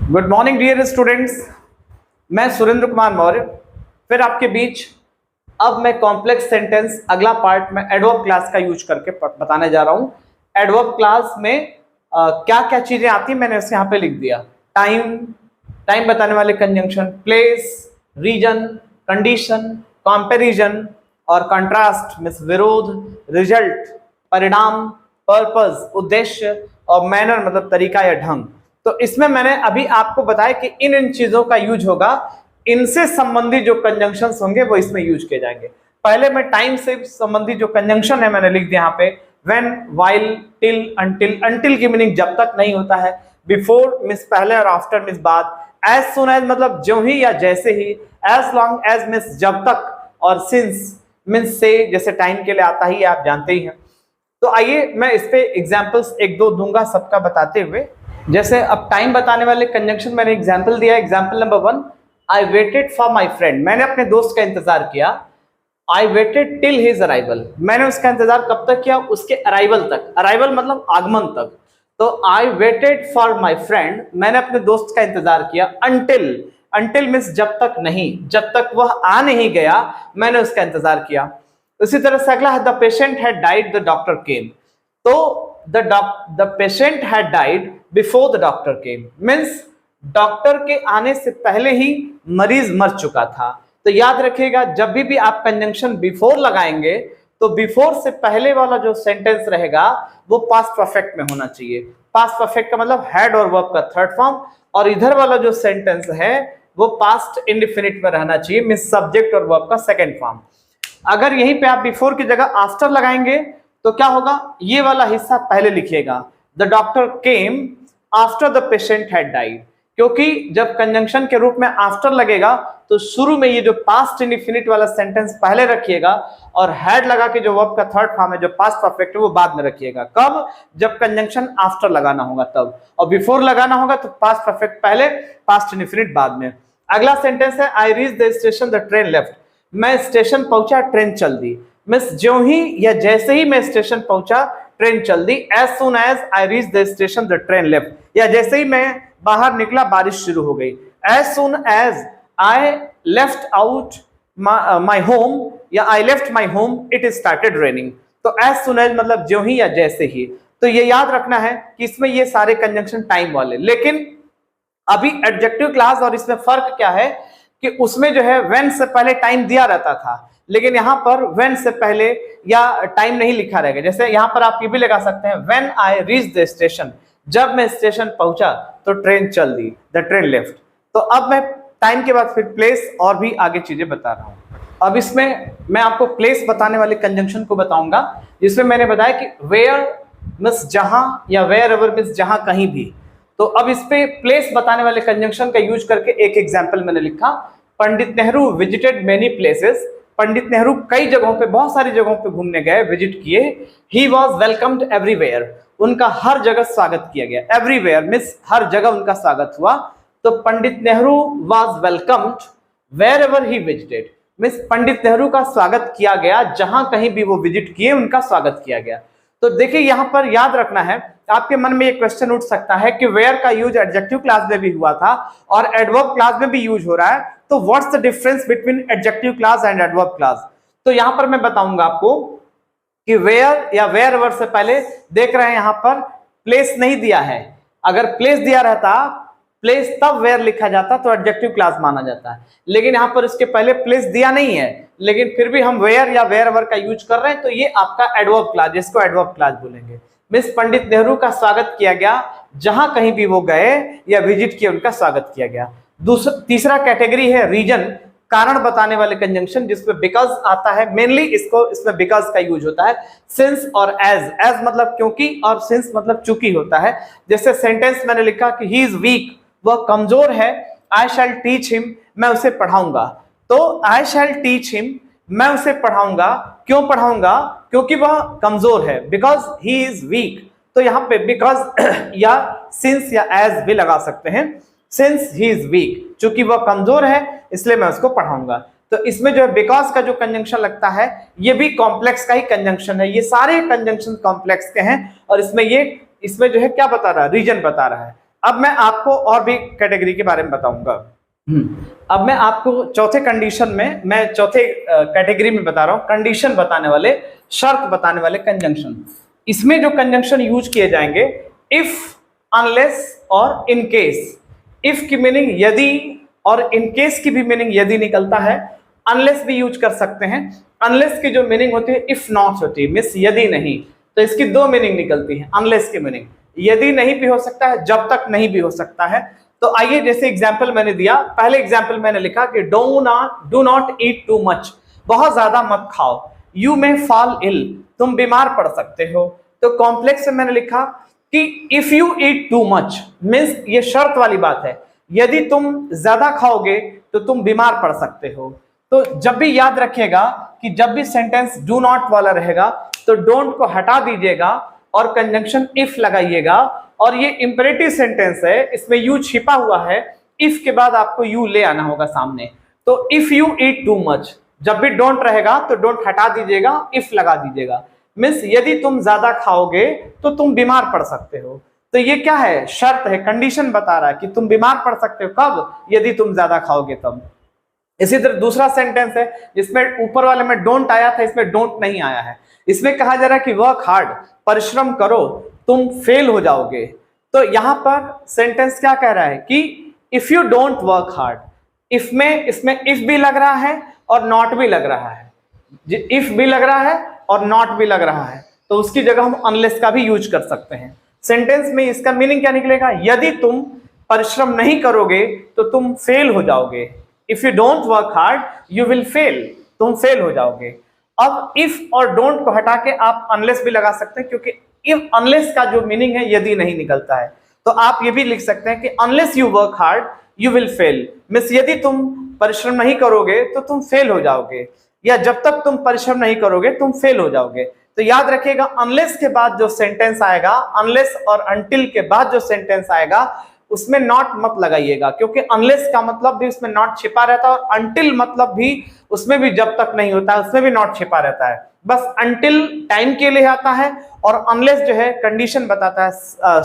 Good morning dear students, मैं सुरेंद्र कुमार मौर्य फिर आपके बीच। अब मैं कॉम्प्लेक्स सेंटेंस अगला पार्ट में एडवर्ब क्लास का यूज करके बताने जा रहा हूं। एडवर्ब क्लास में क्या क्या चीजें आती हैं मैंने यहाँ पे लिख दिया। टाइम, टाइम बताने वाले conjunction, place, reason, condition, comparison और कंट्रास्ट मींस विरोध, रिजल्ट परिणाम, पर्पस उद्देश्य और मैनर मतलब तरीका या ढंग। तो इसमें मैंने अभी आपको बताया कि इन चीजों का यूज होगा, इनसे संबंधित जो कंजंक्शंस होंगे वो इसमें यूज किए जाएंगे। पहले मैं टाइम से संबंधित जो कंजंक्शन है मैंने लिख दिया यहाँ पे, when, while, till, until. Until की मीनिंग जब तक नहीं होता है, बिफोर मींस पहले और आफ्टर मींस बाद, एज सुन एज मतलब जो ही या जैसे ही, एज लॉन्ग एज मींस जब तक, और सिंस मींस से, जैसे टाइम के लिए आता ही आप जानते ही हैं। तो आइए मैं इस पे एग्जांपल्स एक दो दूंगा सबका बताते हुए। जैसे अब टाइम बताने वाले कंजंक्शन मैंने एग्जांपल दिया। Example number 1, I waited for my friend. मैंने अपने दोस्त का इंतजार किया। I waited till his arrival. मैंने उसका इंतजार कब तक किया? उसके अराइवल तक। अराइवल मतलब आगमन तक। तो I waited for my friend, मैंने अपने दोस्त का इंतजार किया। अंटिल, अंटिल मींस जब तक नहीं, जब तक वह आ नहीं गया मैंने उसका इंतजार किया। उसी तरह से अगला है, the patient had died the doctor came. तो the patient had died before the doctor came means doctor के आने से पहले ही मरीज मर चुका था। तो याद रखिएगा, जब भी आप कंजंक्शन बिफोर लगाएंगे तो बिफोर से पहले वाला जो सेंटेंस रहेगा वो पास्ट परफेक्ट में होना चाहिए। पास्ट परफेक्ट का मतलब हैड और वर्ब का थर्ड फॉर्म, और इधर वाला जो सेंटेंस है वो पास्ट इंडेफिनिट में रहना चाहिए मींस सब्जेक्ट और वर्ब का सेकंड फॉर्म। अगर यहीं पे आप बिफोर की जगह आफ्टर लगाएंगे तो क्या होगा? ये वाला हिस्सा पहले लिखिएगा, the doctor came after the patient had died. क्योंकि जब कंजंक्शन के रूप में आफ्टर लगेगा तो शुरू में ये जो पास्ट इंडेफिनिट वाला सेंटेंस पहले रखिएगा, और हैड लगा के जो वर्ब का थर्ड फॉर्म है जो पास्ट परफेक्ट है वो बाद में रखिएगा। कब? जब कंजंक्शन आफ्टर लगाना होगा तब, और बिफोर लगाना होगा तो पास्ट परफेक्ट पहले, पास्ट इंडेफिनिट बाद में। अगला सेंटेंस है, आई reach the station the train left. मैं स्टेशन पहुंचा, ट्रेन चल दी। मींस ज्यों ही या जैसे ही मैं स्टेशन पहुंचा ट्रेन चल दी। As soon as I reach the station the train left, या जैसे ही मैं बाहर निकला बारिश शुरू हो गई। As soon as I left out my home या I left my home it started raining. तो एज सुन एज मतलब ज्यों ही या जैसे ही। तो ये याद रखना है कि इसमें ये सारे कंजंक्शन टाइम वाले। लेकिन अभी एडजेक्टिव क्लास और इसमें फर्क क्या है कि उसमें जो है व्हेन से पहले टाइम दिया रहता था, लेकिन यहाँ पर व्हेन से पहले या टाइम नहीं लिखा रहेगा। जैसे यहाँ पर आप ये भी लगा सकते हैं, when I reach the station, जब मैं स्टेशन पहुंचा तो ट्रेन चल दी, द ट्रेन लेफ्ट। तो अब मैं टाइम के बाद फिर प्लेस और भी आगे चीजें बता रहा हूँ। अब इसमें मैं आपको प्लेस बताने वाले कंजंक्शन को बताऊंगा, जिसमें मैंने बताया कि वेयर मींस जहां, या वेयर एवर मींस जहां कहीं भी। तो अब इस पे प्लेस बताने वाले कंजंक्शन का यूज करके एक एग्जाम्पल मैंने लिखा। Pandit Nehru visited many places. Pandit Nehru कई जगहों पे, बहुत सारी जगहों पे घूमने गए, विजिट किए। ही वॉज वेलकम्ड एवरीवेयर, उनका हर जगह स्वागत किया गया। एवरीवेयर मींस हर जगह उनका स्वागत हुआ। तो Pandit Nehru was welcomed wherever he visited means Pandit Nehru का स्वागत किया गया, जहां कहीं भी वो विजिट किए उनका स्वागत किया गया। तो देखिए यहां पर याद रखना है, आपके मन में एक क्वेश्चन उठ सकता है कि वेयर का यूज एडजेक्टिव क्लास में भी हुआ था और एडवर्ब क्लास में भी यूज हो रहा है, तो what's the difference between adjective class and adverb class? तो यहां पर मैं बताऊंगा आपको कि वेयर या वेयर एवर से पहले देख रहे हैं यहां पर प्लेस नहीं दिया है। अगर प्लेस दिया रहता, प्लेस तब वेयर लिखा जाता तो एडजेक्टिव क्लास माना जाता है, लेकिन यहां पर इसके पहले प्लेस दिया नहीं है, लेकिन फिर भी हम वेयर या वेयर एवर का यूज कर रहे हैं, तो ये आपका एडवर्ब क्लास, जिसको एडवर्ब क्लास बोलेंगे। मिस पंडित नेहरू का स्वागत किया गया, जहां कहीं भी वो गए या विजिट किए उनका स्वागत किया गया। तीसरा कैटेगरी है रीजन, कारण बताने वाले कंजंक्शन, जिसमें बिकॉज आता है। मेनली इसमें बिकॉज का यूज होता है। सिंस और एज, एज मतलब क्योंकि और सिंस मतलब चूंकि होता है। जैसे सेंटेंस मैंने लिखा कि ही इज वीक, वह कमजोर है। आई शैल टीच हिम, मैं उसे पढ़ाऊंगा। तो आई शैल टीच हिम, मैं उसे पढ़ाऊंगा। क्यों पढ़ाऊंगा? क्योंकि वह कमजोर है, बिकॉज ही इज वीक। तो यहाँ पे बिकॉज या सिंस या एज भी लगा सकते हैं। सिंस ही इज वीक, चूंकि वह कमजोर है इसलिए मैं उसको पढ़ाऊंगा। तो इसमें जो है बिकॉज का जो कंजंक्शन लगता है ये भी कॉम्प्लेक्स का ही कंजंक्शन है। ये सारे कंजंक्शन कॉम्प्लेक्स के हैं, और इसमें जो है क्या बता रहा है? रीजन बता रहा है। अब मैं आपको और भी कैटेगरी के बारे में बताऊंगा। अब मैं आपको चौथे कंडीशन में, मैं चौथे कैटेगरी में बता रहा हूं, कंडीशन बताने वाले, शर्त बताने वाले कंजंक्शन। इसमें जो कंजंक्शन यूज किए जाएंगे, इफ, अनलेस और इन केस। इफ की मीनिंग यदि और इन केस की भी मीनिंग यदि निकलता है। अनलेस भी यूज कर सकते हैं। अनलेस की जो मीनिंग होती है इफ नॉट होती है, मिस यदि नहीं, तो इसकी दो मीनिंग निकलती है। अनलेस की मीनिंग यदि नहीं भी हो सकता है, जब तक नहीं भी हो सकता है। तो आइए, जैसे एग्जाम्पल मैंने दिया, पहले एग्जाम्पल मैंने लिखा कि do not eat too much, बहुत ज्यादा मत खाओ। यू मे फॉल इल, तुम बीमार पड़ सकते हो। तो कॉम्प्लेक्स में मैंने लिखा कि if you eat too much, means ये शर्त वाली बात है, यदि तुम ज्यादा खाओगे तो तुम बीमार पड़ सकते हो। तो जब भी याद रखिएगा कि जब भी सेंटेंस डू नॉट वाला रहेगा तो डोंट को हटा दीजिएगा और कंजंक्शन इफ लगाइएगा। और ये इंपेरेटिव सेंटेंस है, इसमें यू छिपा हुआ है, इफ के बाद आपको यू ले आना होगा सामने। तो if you eat too much, जब भी डोंट रहेगा तो डोंट हटा दीजिएगा, इफ लगा दीजिएगा। मीन्स यदि तुम ज्यादा खाओगे तो तुम बीमार पड़ सकते हो। तो ये क्या है, शर्त है, कंडीशन बता रहा है कि तुम बीमार पड़ सकते हो। कब? यदि तुम ज्यादा खाओगे तब। इसी तरह दूसरा सेंटेंस है जिसमें ऊपर वाले में डोंट आया था, इसमें डोंट नहीं आया है। इसमें कहा जा रहा है कि वर्क हार्ड, परिश्रम करो, तुम फेल हो जाओगे। तो यहां पर सेंटेंस क्या कह रहा है कि if you don't work hard. If में, इसमें इफ भी लग रहा है और नॉट भी लग रहा है। इफ भी लग रहा है और नॉट भी लग रहा है, तो उसकी जगह हम अनलेस का भी यूज कर सकते हैं। सेंटेंस में इसका मीनिंग क्या निकलेगा, यदि तुम परिश्रम नहीं करोगे तो तुम फेल हो जाओगे। If you don't work hard you will fail, तुम फेल हो जाओगे। अब इफ और डोंट को हटा के आप अनलेस भी लगा सकते हैं, क्योंकि इफ अनलेस का जो मीनिंग है यदि नहीं निकलता है। तो आप ये भी लिख सकते हैं कि unless you work hard you will fail, means यदि तुम परिश्रम नहीं करोगे तो तुम फेल हो जाओगे, या जब तक तुम परिश्रम नहीं करोगे तुम फेल हो जाओगे। तो याद रखिएगा, अनलेस के बाद जो सेंटेंस आएगा, अनलेस और अनटिल के बाद जो सेंटेंस आएगा उसमें नॉट मत लगाइएगा, क्योंकि अनलेस का मतलब भी उसमें नॉट छिपा रहता है और अनटिल मतलब भी उसमें भी जब तक नहीं होता है उसमें भी नॉट छिपा रहता है। बस अनटिल टाइम के लिए आता है और अनलेस जो है कंडीशन बताता है,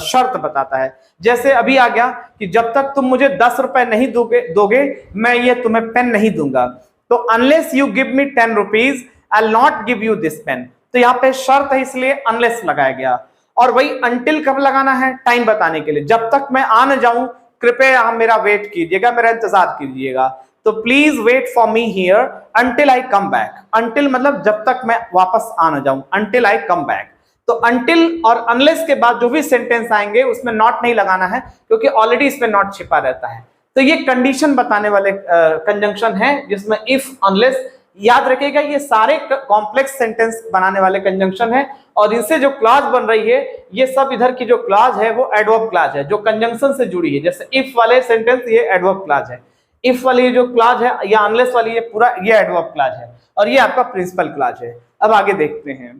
शर्त बताता है। जैसे अभी आ गया कि जब तक तुम मुझे 10 रुपए नहीं दोगे मैं ये तुम्हें पेन नहीं दूंगा। तो unless you give me 10 rupees I will not give you this pen. तो यहाँ पे शर्त है इसलिए अनलेस लगाया गया। और वही अनटिल कब लगाना है, टाइम बताने के लिए, जब तक मैं आ न जाऊं कृपया आप मेरा वेट कीजिएगा, मेरा इंतजार कीजिएगा। तो please wait for me here until I come back. Until मतलब जब तक मैं वापस आ न जाऊं, अंटिल आई कम बैक। तो अंटिल और अनलेस के बाद जो भी सेंटेंस आएंगे उसमें नॉट नहीं लगाना है, क्योंकि ऑलरेडी इसमें नॉट छिपा रहता है। तो ये कंडीशन बताने वाले कंजंक्शन है जिसमें इफ, अनलेस। याद रखिएगा ये सारे कॉम्प्लेक्स सेंटेंस बनाने वाले कंजंक्शन है, और इनसे जो क्लॉज बन रही है ये सब इधर की जो क्लॉज है वो एडवर्ब क्लॉज है जो कंजंक्शन से जुड़ी है। जैसे इफ वाले सेंटेंस ये एडवर्ब क्लॉज है, इफ वाली जो क्लॉज है या अनलेस वाली ये पूरा ये एडवर्ब क्लॉज है, और ये आपका प्रिंसिपल क्लॉज है। अब आगे देखते हैं।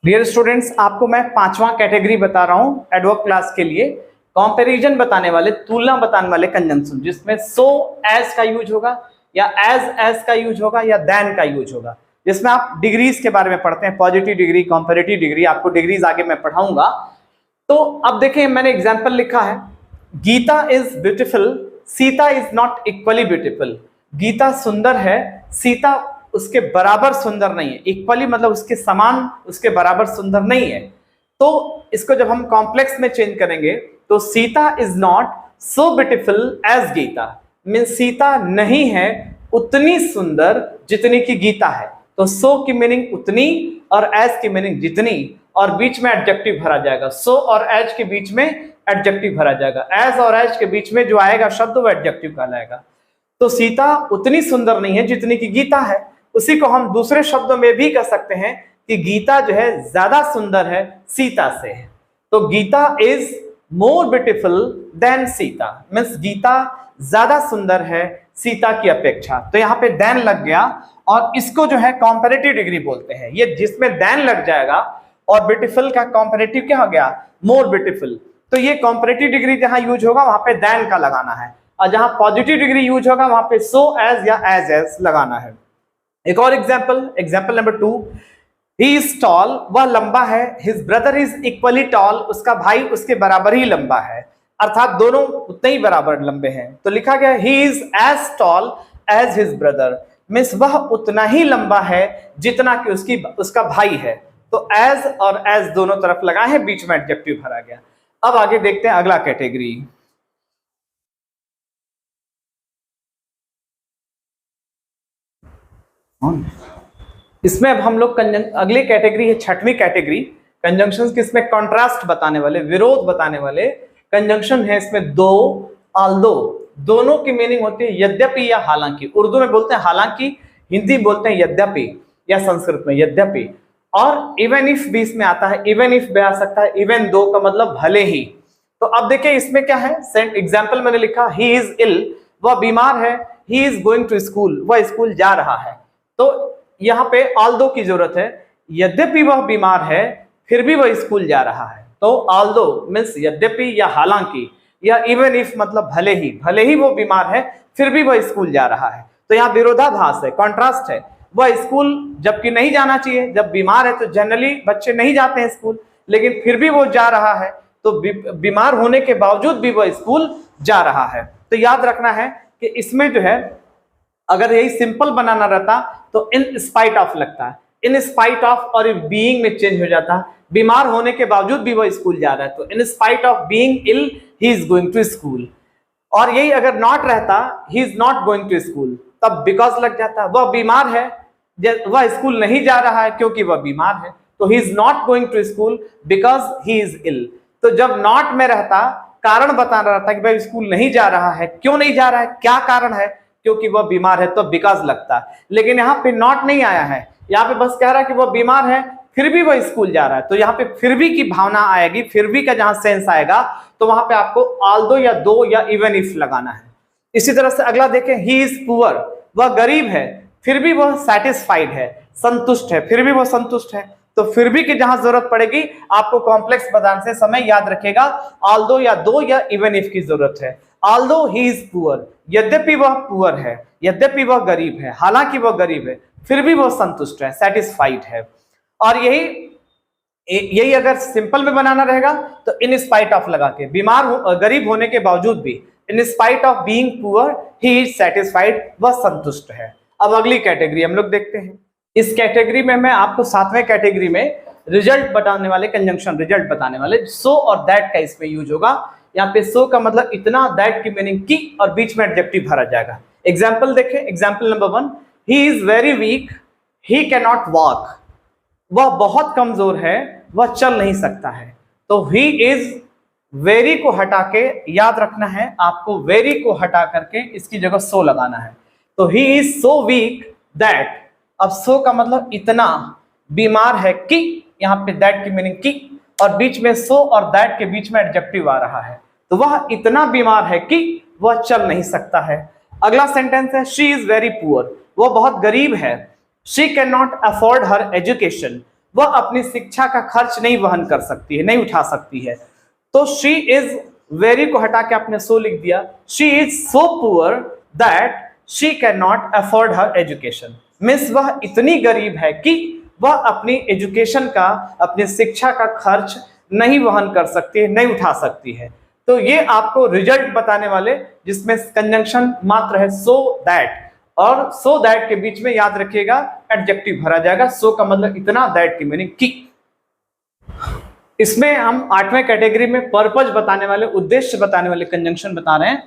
डियर स्टूडेंट्स, आपको मैं 5वां कैटेगरी बता रहा हूं एडवर्ब क्लॉज के लिए, कंपैरिजन बताने वाले, तुलना बताने वाले कंजंक्शन, जिसमें सो एज का यूज होगा या एज का यूज होगा या देन का यूज होगा, जिसमें आप डिग्रीज के बारे में पढ़ते हैं, पॉजिटिव डिग्री, कंपैरेटिव डिग्री, आपको डिग्रीज आगे मैं पढ़ाऊंगा। तो अब देखें, मैंने एग्जांपल लिखा है, Geeta is beautiful, Sita is not equally beautiful. Geeta सुंदर है, सीता उसके बराबर सुंदर नहीं है। इक्वली मतलब उसके समान, उसके बराबर सुंदर नहीं है। तो इसको जब हम कॉम्प्लेक्स में चेंज करेंगे तो Sita is not so beautiful as Geeta, mean Sita नहीं है उतनी सुंदर जितनी की गीता है। तो सो की मीनिंग उतनी और एज की मीनिंग जितनी, और बीच में एडजेक्टिव भरा जाएगा। सो और एज के बीच में एडजेक्टिव भरा जाएगा। एज और एज के बीच में जो आएगा शब्द वो एडजेक्टिव कहलाएगा। तो सीता उतनी सुंदर नहीं है जितनी की गीता है। उसी को हम दूसरे शब्दों में भी कह सकते हैं कि गीता जो है ज्यादा सुंदर है सीता से। तो Geeta is more beautiful than Sita, means Geeta ज्यादा सुंदर है सीता की अपेक्षा। तो यहाँ पे देन लग गया, और इसको जो है कंपैरेटिव डिग्री बोलते हैं। ये जिसमें देन लग जाएगा और ब्यूटीफुल का कंपैरेटिव क्या हो गया, मोर ब्यूटीफुल। तो ये कंपैरेटिव डिग्री जहां यूज होगा वहां पे देन का लगाना है, और जहां पॉजिटिव डिग्री यूज होगा वहां पे सो एज या एज लगाना है। एक और example number 2, he is tall, वह लंबा है, his brother is equally tall, उसका भाई उसके बराबर ही लंबा है। अर्थात दोनों उतने ही बराबर लंबे हैं। तो लिखा गया he is as tall as his brother, means वह उतना ही लंबा है जितना कि उसका भाई है। तो एज और एज दोनों तरफ लगाए हैं, बीच में एडजेक्टिव भरा गया। अब आगे देखते हैं अगला कैटेगरी। इसमें अब हम लोग अगली कैटेगरी है, छठवीं कैटेगरी, कंजंक्शन की। इसमें कॉन्ट्रास्ट बताने वाले, विरोध बताने वाले कंजंक्शन है। इसमें दो, ऑल्दो, दोनों की मीनिंग होती है यद्यपि या हालांकि। उर्दू में बोलते हैं हालांकि, हिंदी में बोलते हैं यद्यपि, या संस्कृत में यद्यपि। और इवन इफ भी इसमें आता है, इवन इफ भी आ सकता है, इवन दो का मतलब भले ही। तो अब देखिए इसमें क्या है, एग्जाम्पल मैंने लिखा ही इज इल, वह बीमार है, he is going to school, वह स्कूल जा रहा है। तो यहाँ पे ऑल्दो की जरूरत है, यद्यपि वह बीमार है फिर भी वह स्कूल जा रहा है। तो ऑल्दो मीन्स यद्यपि या हालांकि, या इवन इफ मतलब भले ही वो बीमार है फिर भी वह स्कूल जा रहा है। तो यहाँ विरोधाभास है, कॉन्ट्रास्ट है। वह स्कूल जबकि नहीं जाना चाहिए, जब बीमार है तो जनरली बच्चे नहीं जाते हैं स्कूल, लेकिन फिर भी वो जा रहा है। तो बीमार होने के बावजूद भी वह स्कूल जा रहा है। तो याद रखना है कि इसमें जो है अगर यही सिंपल बनाना रहता तो इन स्पाइट ऑफ लगता है, इन स्पाइट ऑफ और बीइंग में चेंज हो जाता है। बीमार होने के बावजूद भी वह स्कूल जा रहा है, तो in spite of being ill he is going to school. और यही अगर नॉट रहता, he is not going to school, तब बिकॉज लग जाता। वह बीमार है, वह स्कूल नहीं जा रहा है क्योंकि वह बीमार है, तो he is not going to school because he is ill. तो जब नॉट में रहता, कारण बताना रहता कि भाई स्कूल नहीं जा रहा है, क्यों नहीं जा रहा है, क्या कारण है, क्योंकि वह बीमार है, तो बिकॉज लगता। लेकिन यहाँ पे नॉट नहीं आया है, यहाँ पे बस कह रहा है कि वह बीमार है फिर भी वह स्कूल जा रहा है। तो यहाँ पे फिर भी की भावना आएगी, फिर भी का जहां सेंस आएगा तो वहां पे आपको ऑल्दो या दो या इवन इफ लगाना है। इसी तरह से अगला देखें, ही इज पुअर, वह गरीब है फिर भी वह सेटिस्फाइड है, संतुष्ट है, फिर भी वह संतुष्ट है। तो फिर भी की जहां जरूरत पड़ेगी आपको कॉम्प्लेक्स बताने से समय याद रखेगा, ऑल्दो या दो या इवन इफ की जरूरत है। ऑल्दो ही इज पुअर, यद्यपि वह पुअर है, यद्यपि वह गरीब है, हालांकि वह गरीब है फिर भी वह संतुष्ट है, सेटिस्फाइड है। और यही अगर सिंपल में बनाना रहेगा तो इन स्पाइट ऑफ लगा के, गरीब होने के बावजूद भी, इन spite of being poor he is satisfied, वह संतुष्ट है। अब अगली कैटेगरी हम लोग देखते हैं। इस कैटेगरी में मैं आपको सातवें कैटेगरी में रिजल्ट बताने वाले, कंजंक्शन रिजल्ट बताने वाले, सो और दैट का इसमें यूज होगा। यहाँ पे सो का मतलब इतना, दैट की मीनिंग की, और बीच में एडजेक्टिव भरा जाएगा। एग्जाम्पल देखें, example number 1, he is very weak, he can not walk, वह बहुत कमजोर है, वह चल नहीं सकता है। तो ही इज, वेरी को हटा के याद रखना है आपको, वेरी को हटा करके इसकी जगह सो लगाना है। तो he is so weak that, अब सो का मतलब इतना, बीमार है कि, यहाँ पे दैट की मीनिंग की, और बीच में सो और दैट के बीच में एडजेक्टिव आ रहा है। तो वह इतना बीमार है कि वह चल नहीं सकता है। अगला सेंटेंस है, शी इज वेरी पुअर, वह बहुत गरीब है। She can not afford her education, वह अपनी शिक्षा का खर्च नहीं वहन कर सकती है, नहीं उठा सकती है। तो शी इज, वेरी को हटा के आपने सो लिख दिया, she is so poor that she can not afford her education, means वह इतनी गरीब है कि वह अपनी एजुकेशन का, अपनी शिक्षा का खर्च नहीं वहन कर सकती है, नहीं उठा सकती है। तो ये आपको रिजल्ट बताने वाले, जिसमें कंजंक्शन मात्र है सो दैट, और सो दैट के बीच में याद रखिएगा एडजेक्टिव भरा जाएगा। सो का मतलब इतना, दैट की मीनिंग की। इसमें हम आठवें कैटेगरी में पर्पज बताने वाले, उद्देश्य बताने वाले कंजंक्शन बता रहे हैं।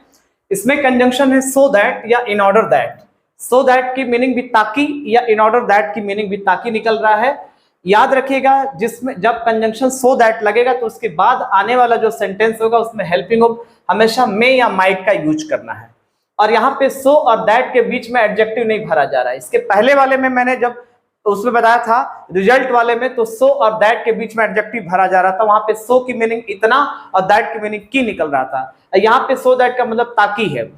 इसमें कंजंक्शन है सो दैट या in order that. So that की मीनिंग भी ताकि, या इन ऑर्डर दैट की मीनिंग भी ताकि निकल रहा है। याद रखिएगा, जिसमें जब कंजंक्शन सो दैट लगेगा तो उसके बाद आने वाला जो सेंटेंस होगा उसमें हेल्पिंग ऑफ हमेशा मे या माइट का यूज करना है। और यहाँ पे सो और दैट के बीच में एडजेक्टिव नहीं भरा जा रहा है। इसके पहले वाले में मैंने जब उसमें बताया था, रिजल्ट वाले में, तो सो और दैट के बीच में एडजेक्टिव भरा जा रहा था। वहां पे सो की मीनिंग इतना और दैट की मीनिंग की निकल रहा था। यहाँ पे सो दैट का मतलब ताकि है।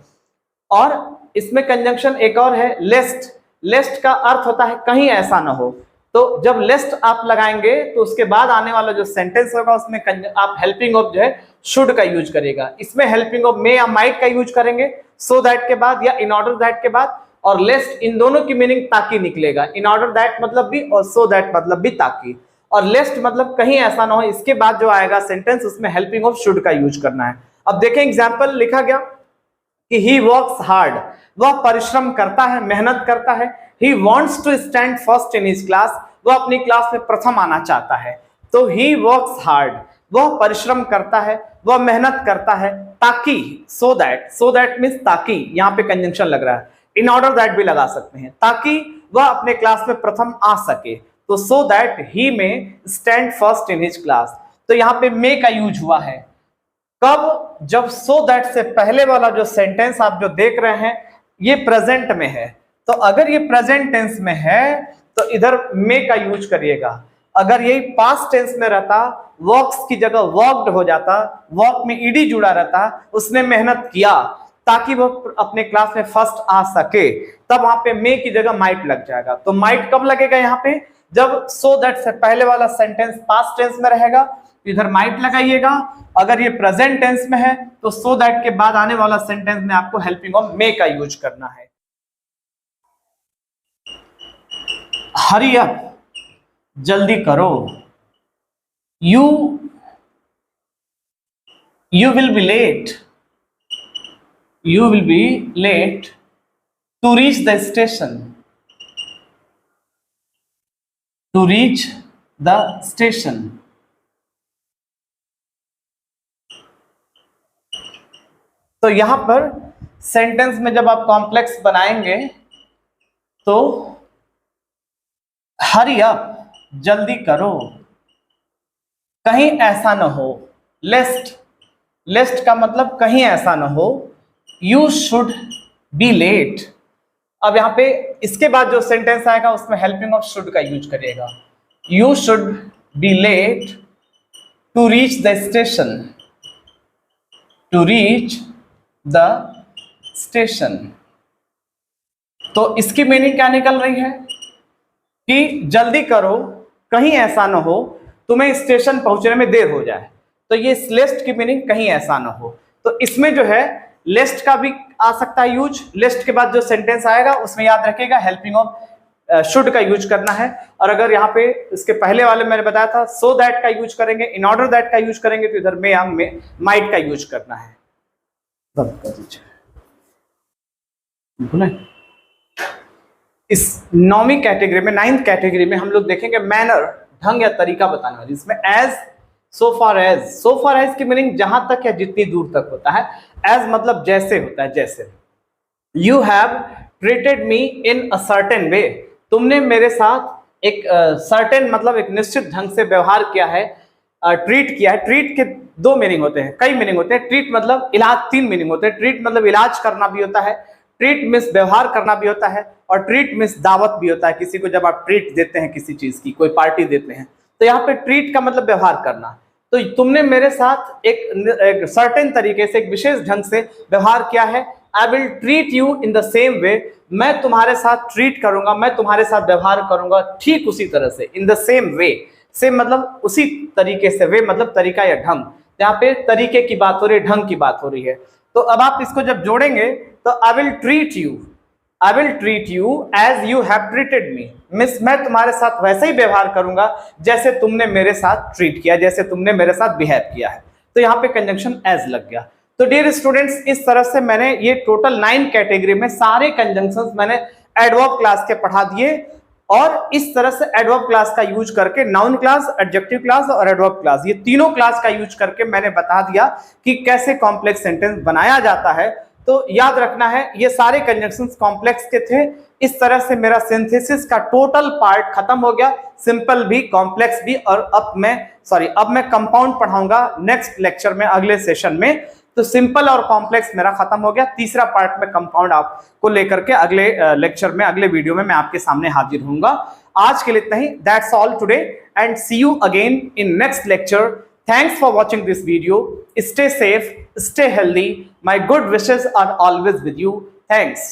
और इसमें कंजंक्शन एक और है, लेस्ट। लेस्ट का अर्थ होता है कहीं ऐसा ना हो। तो जब लेस्ट आप लगाएंगे तो उसके बाद आने वाला जो सेंटेंस होगा उसमें आप हेल्पिंग ऑफ जो है शुड का यूज करेगा। इसमें हेल्पिंग ऑफ मे या माइट का यूज करेंगे सो दैट के बाद या इन ऑर्डर दैट के बाद। और लेस्ट, इन दोनों की मीनिंग ताकि निकलेगा। इन ऑर्डर दैट मतलब भी और सो दैट मतलब भी ताकि। और लेस्ट मतलब कहीं ऐसा ना हो, इसके बाद जो आएगा सेंटेंस उसमें हेल्पिंग ऑफ शुड का यूज करना है। अब देखें एग्जाम्पल लिखा गया कि ही वर्क्स हार्ड, वह परिश्रम करता है, मेहनत करता है। He wants to stand first in his class, वह अपनी क्लास में प्रथम आना चाहता है। तो ही वर्क्स हार्ड, वह परिश्रम करता है, वह मेहनत करता है, ताकि, सो दैट मीन्स ताकि, यहाँ पे कंजंक्शन लग रहा है, इन ऑर्डर दैट भी लगा सकते हैं, ताकि वह अपने क्लास में प्रथम आ सके। तो सो दैट ही में stand first in his class, तो यहाँ पे मे का यूज हुआ है कब, जब सो दैट से पहले वाला जो सेंटेंस आप जो देख रहे हैं ये प्रेजेंट में है। तो अगर ये प्रेजेंट टेंस में है तो इधर मे का यूज करिएगा। अगर यही पास्ट टेंस में रहता, वर्क्स की जगह वर्कड हो जाता, वर्क में ईडी जुड़ा रहता, उसने मेहनत किया ताकि वो अपने क्लास में फर्स्ट आ सके, तब वहां पे मे की जगह माइट लग जाएगा। तो माइट कब लगेगा यहाँ पे, जब सो दैट से पहले वाला सेंटेंस पास्ट टेंस में रहेगा, इधर माइट लगाइएगा। अगर ये प्रेजेंट टेंस में है तो सो दैट के बाद आने वाला सेंटेंस में आपको हेल्पिंग ऑफ मे का यूज करना है। हरी अप, जल्दी करो। You will be late, you will be late to reach the station, to reach the station। तो यहां पर सेंटेंस में जब आप कॉम्प्लेक्स बनाएंगे तो हरी अप, जल्दी करो, कहीं ऐसा न हो, लेस्ट का मतलब कहीं ऐसा न हो, यू शुड बी लेट। अब यहां पे इसके बाद जो सेंटेंस आएगा उसमें हेल्पिंग ऑफ शुड का यूज करिएगा। You should be late to reach the station, to reach the station. तो इसकी मीनिंग क्या निकल रही है कि जल्दी करो, कहीं ऐसा ना हो तुम्हें स्टेशन पहुंचने में देर हो जाए। तो ये लेस्ट की मीनिंग कहीं ऐसा ना हो। तो इसमें जो है लेस्ट का भी आ सकता है यूज। लेस्ट के बाद जो सेंटेंस आएगा उसमें याद रखिएगा हेल्पिंग ऑफ शुड का यूज करना है। और अगर यहाँ पे इसके पहले वाले मैंने बताया था सो दैट का यूज करेंगे, इन ऑर्डर दैट का यूज करेंगे, तो इधर में माइट का यूज करना है। बंद कर दीजिए। इस 9वीं कैटेगरी में, 9th कैटेगरी में हम लोग देखेंगे मैनर, ढंग या तरीका बताने वाली। इसमें एज, सो फार एज की मीनिंग जहां तक या जितनी दूर तक होता है। एज मतलब जैसे होता है, जैसे। You have treated me in a certain way, तुमने मेरे साथ एक सर्टेन मतलब एक निश्चित ढंग से व्यवहार किया है, ट्रीट किया है। ट्रीट के 2 मीनिंग होते हैं, कई मीनिंग होते हैं। ट्रीट मतलब इलाज, 3 मीनिंग होते हैं। ट्रीट मतलब इलाज करना भी होता है, ट्रीट मीन्स व्यवहार करना भी होता है, और ट्रीट मीन्स दावत भी होता है। किसी को जब आप ट्रीट देते हैं किसी चीज की, कोई पार्टी देते हैं, तो यहाँ पे ट्रीट का मतलब व्यवहार करना। तो तुमने मेरे साथ एक सर्टेन तरीके से, एक विशेष ढंग से व्यवहार किया है। आई will treat you in the same way, मैं तुम्हारे साथ ट्रीट करूंगा, मैं तुम्हारे साथ व्यवहार करूंगा ठीक उसी तरह से। In the same way, same मतलब उसी तरीके से, वे मतलब तरीका या ढंग। यहाँ पे तरीके की बात हो रही है, ढंग की बात हो रही है। तो अब आप इसको जब जोड़ेंगे तो I will treat you as you have treated me, मिस मैं तुम्हारे साथ वैसे ही व्यवहार करूंगा जैसे तुमने मेरे साथ ट्रीट किया, जैसे तुमने मेरे साथ बिहेव किया है। तो यहाँ पे कंजंक्शन एज लग गया। तो डियर स्टूडेंट्स, इस तरह से मैंने ये टोटल 9 कैटेगरी में सारे कंजंक्शंस मैंने एडवर्ब क्लास के पढ़ा दिए। और इस तरह से एडवर्ब क्लास का यूज करके, नाउन क्लास, एडजेक्टिव क्लास और एडवर्ब क्लास, ये तीनों क्लास का यूज करके मैंने बता दिया कि कैसे कॉम्प्लेक्स सेंटेंस बनाया जाता है। तो याद रखना है ये सारे कंजंक्शंस कॉम्प्लेक्स के थे। इस तरह से मेरा सिंथेसिस का टोटल पार्ट खत्म हो गया, सिंपल भी, कॉम्प्लेक्स भी। और अब मैं कंपाउंड पढ़ाऊंगा नेक्स्ट लेक्चर में, अगले सेशन में। तो सिंपल और कॉम्प्लेक्स मेरा खत्म हो गया। तीसरा पार्ट में कंपाउंड आपको लेकर के अगले लेक्चर में, अगले वीडियो में मैं आपके सामने हाजिर होऊंगा। आज के लिए इतना ही। That's all today and see you again in next lecture. Thanks for watching this video. Stay safe, stay healthy. My good wishes are always with you. Thanks.